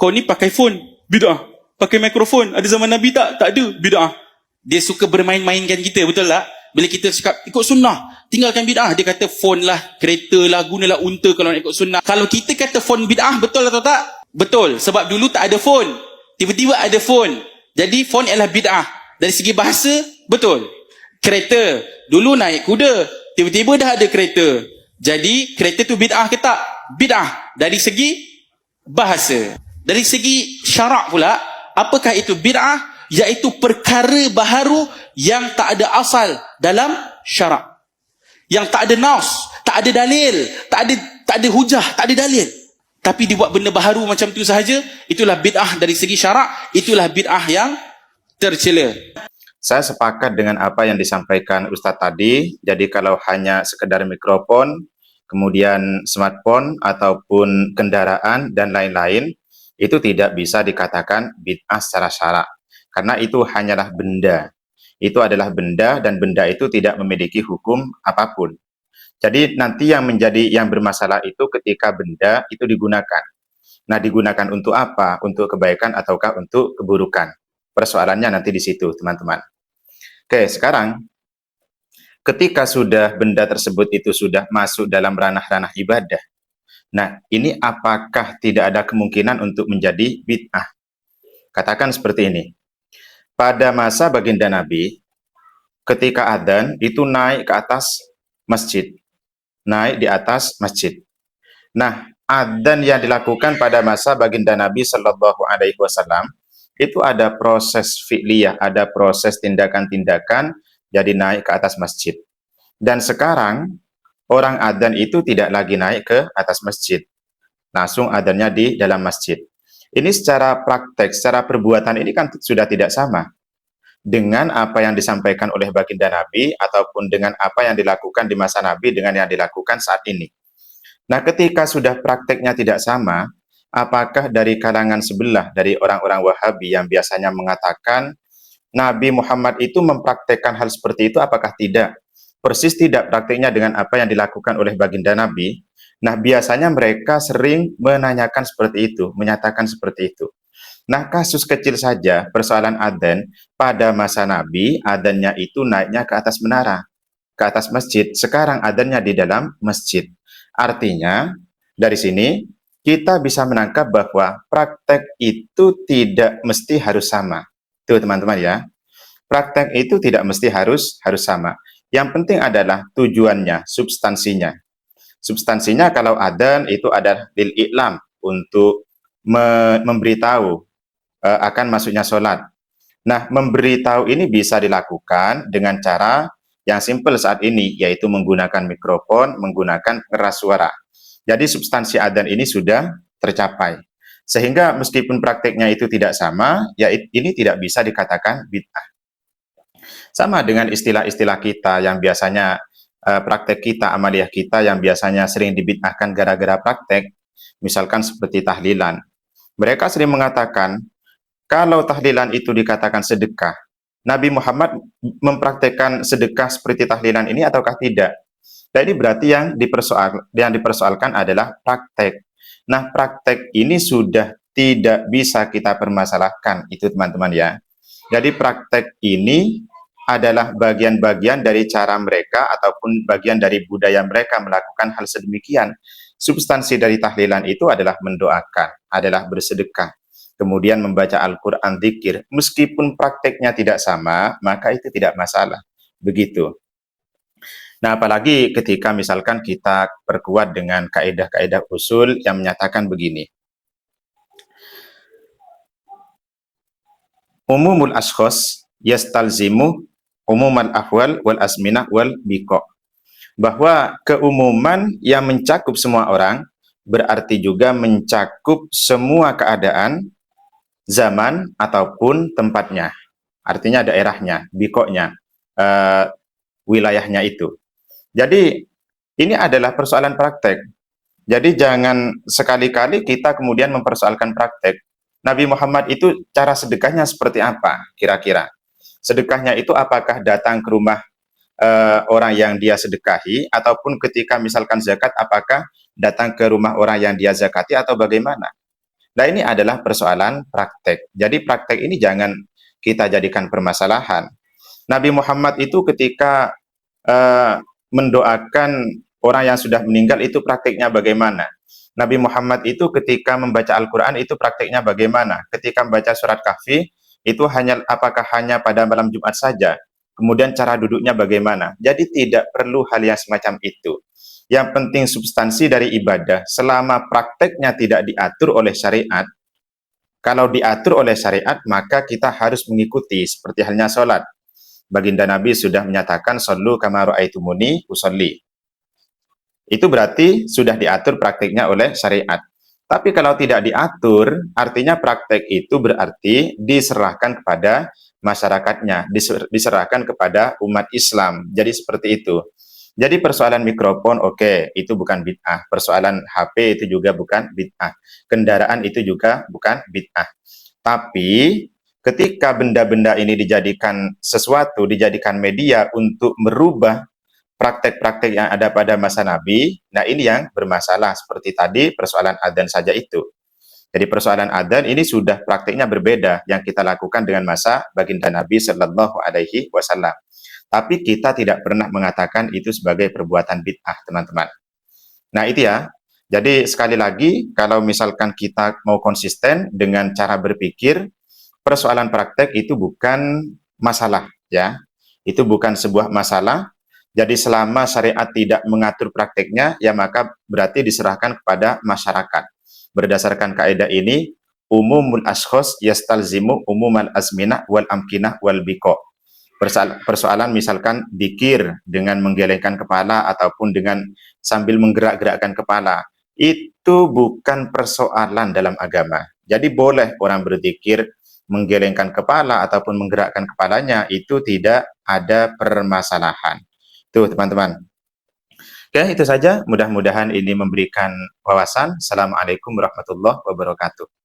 kau ni pakai phone, bid'ah. Pakai mikrofon, ada zaman Nabi tak? Tak ada, bid'ah. Dia suka bermain-mainkan kita, betul tak? Bila kita cakap ikut sunnah, tinggalkan bid'ah, dia kata phone lah, kereta lah, gunalah unta kalau nak ikut sunnah. Kalau kita kata phone bid'ah, betul atau tak? Betul, sebab dulu tak ada phone, tiba-tiba ada phone, jadi phone ialah bid'ah. Dari segi bahasa, betul. Kereta, dulu naik kuda, tiba-tiba dah ada kereta, jadi kereta tu bid'ah ke tak? Bid'ah dari segi bahasa. Dari segi syarak pula, apakah itu bid'ah? Iaitu perkara baharu yang tak ada asal dalam syarak, yang tak ada nas, tak ada dalil, tak ada hujah, tak ada dalil, tapi dibuat benda baharu macam tu sahaja. Itulah bid'ah dari segi syarak, itulah bid'ah yang tercela. Saya sepakat dengan apa yang disampaikan Ustadz tadi. Jadi kalau hanya sekedar mikrofon, kemudian smartphone ataupun kendaraan dan lain-lain, itu tidak bisa dikatakan bid'ah secara syarak. Karena itu hanyalah benda. Itu adalah benda dan benda itu tidak memiliki hukum apapun. Jadi nanti yang bermasalah itu ketika benda itu digunakan. Nah, digunakan untuk apa? Untuk kebaikan ataukah untuk keburukan? Persoalannya nanti di situ, teman-teman. Oke, sekarang ketika sudah benda tersebut itu sudah masuk dalam ranah-ranah ibadah. Nah, ini apakah tidak ada kemungkinan untuk menjadi bid'ah? Katakan seperti ini. Pada masa baginda Nabi, ketika adzan itu naik ke atas masjid. Naik di atas masjid. Nah, adzan yang dilakukan pada masa baginda Nabi Shallallahu Alaihi Wasallam itu ada proses fi'liyah, ada proses tindakan-tindakan jadi naik ke atas masjid. Dan sekarang orang adzan itu tidak lagi naik ke atas masjid, langsung adzannya di dalam masjid. Ini secara praktek, secara perbuatan ini kan sudah tidak sama dengan apa yang disampaikan oleh baginda Nabi ataupun dengan apa yang dilakukan di masa Nabi dengan yang dilakukan saat ini. Nah, ketika sudah prakteknya tidak sama, apakah dari kalangan sebelah, dari orang-orang Wahabi yang biasanya mengatakan Nabi Muhammad itu mempraktekkan hal seperti itu, apakah tidak? Persis tidak prakteknya dengan apa yang dilakukan oleh baginda Nabi. Nah, biasanya mereka sering menanyakan seperti itu, menyatakan seperti itu. Nah, kasus kecil saja, persoalan adzan, pada masa Nabi, adzannya itu naiknya ke atas menara, ke atas masjid. Sekarang adzannya di dalam masjid. Artinya, dari sini, kita bisa menangkap bahwa praktek itu tidak mesti harus sama. Tuh, teman-teman ya. Praktek itu tidak mesti harus sama. Yang penting adalah tujuannya, substansinya. Substansinya kalau adzan itu adalah lil i'lam, untuk memberitahu akan masuknya sholat. Nah, memberitahu ini bisa dilakukan dengan cara yang simpel saat ini, yaitu menggunakan mikrofon, menggunakan pengeras suara. Jadi substansi adzan ini sudah tercapai. Sehingga meskipun prakteknya itu tidak sama, ya ini tidak bisa dikatakan bid'ah. Sama dengan istilah-istilah kita yang biasanya praktek kita, amaliyah kita yang biasanya sering dibid'ahkan gara-gara praktek, misalkan seperti tahlilan. Mereka sering mengatakan, kalau tahlilan itu dikatakan sedekah, Nabi Muhammad mempraktekkan sedekah seperti tahlilan ini ataukah tidak? Jadi berarti yang dipersoalkan adalah praktek. Nah, praktek ini sudah tidak bisa kita permasalahkan, itu teman-teman ya. Jadi praktek ini adalah bagian-bagian dari cara mereka ataupun bagian dari budaya mereka melakukan hal sedemikian. Substansi dari tahlilan itu adalah mendoakan, adalah bersedekah, kemudian membaca Al-Quran, zikir. Meskipun prakteknya tidak sama, maka itu tidak masalah. Begitu. Nah, apalagi ketika misalkan kita perkuat dengan kaidah-kaidah usul yang menyatakan begini. Umumul ashkhos yastalzimu umumal ahwal wal azminah wal biqa. Bahwa keumuman yang mencakup semua orang berarti juga mencakup semua keadaan, zaman ataupun tempatnya. Artinya daerahnya, biqonya, wilayahnya itu. Jadi ini adalah persoalan praktek. Jadi jangan sekali-kali kita kemudian mempersoalkan praktek. Nabi Muhammad itu cara sedekahnya seperti apa kira-kira? Sedekahnya itu apakah datang ke rumah orang yang dia sedekahi, ataupun ketika misalkan zakat apakah datang ke rumah orang yang dia zakati atau bagaimana? Nah, ini adalah persoalan praktek. Jadi praktek ini jangan kita jadikan permasalahan. Nabi Muhammad itu ketika mendoakan orang yang sudah meninggal itu praktiknya bagaimana? Nabi Muhammad itu ketika membaca Al-Quran itu praktiknya bagaimana? Ketika membaca surat Kahfi itu apakah hanya pada malam Jumat saja? Kemudian cara duduknya bagaimana? Jadi tidak perlu hal yang semacam itu. Yang penting substansi dari ibadah selama prakteknya tidak diatur oleh syariat. Kalau diatur oleh syariat maka kita harus mengikuti seperti halnya sholat. Baginda Nabi sudah menyatakan sallu kama ra'aitumuni usolli. Itu berarti sudah diatur praktiknya oleh syariat. Tapi kalau tidak diatur, artinya praktek itu berarti diserahkan kepada masyarakatnya, diserahkan kepada umat Islam. Jadi seperti itu. Jadi persoalan mikrofon, oke, itu bukan bid'ah. Persoalan HP itu juga bukan bid'ah. Kendaraan itu juga bukan bid'ah. Tapi ketika benda-benda ini dijadikan sesuatu, dijadikan media untuk merubah praktek-praktek yang ada pada masa Nabi, nah ini yang bermasalah. Seperti tadi persoalan adzan saja itu. Jadi persoalan adzan ini sudah praktiknya berbeda yang kita lakukan dengan masa baginda Nabi Shallallahu Alaihi Wasallam. Tapi kita tidak pernah mengatakan itu sebagai perbuatan bid'ah, teman-teman. Nah itu ya. Jadi sekali lagi, kalau misalkan kita mau konsisten dengan cara berpikir, persoalan praktek itu bukan masalah, ya. Itu bukan sebuah masalah. Jadi selama syariat tidak mengatur prakteknya, ya maka berarti diserahkan kepada masyarakat. Berdasarkan kaidah ini, umumul ashkhos yastalzimu umumal azminah wal amkinah wal biqo. Persoalan misalkan dikir dengan menggelengkan kepala ataupun dengan sambil menggerak-gerakkan kepala, itu bukan persoalan dalam agama. Jadi boleh orang berzikir menggelengkan kepala ataupun menggerakkan kepalanya, itu tidak ada permasalahan. Tuh teman-teman. Oke, itu saja. Mudah-mudahan ini memberikan wawasan. Assalamualaikum warahmatullahi wabarakatuh.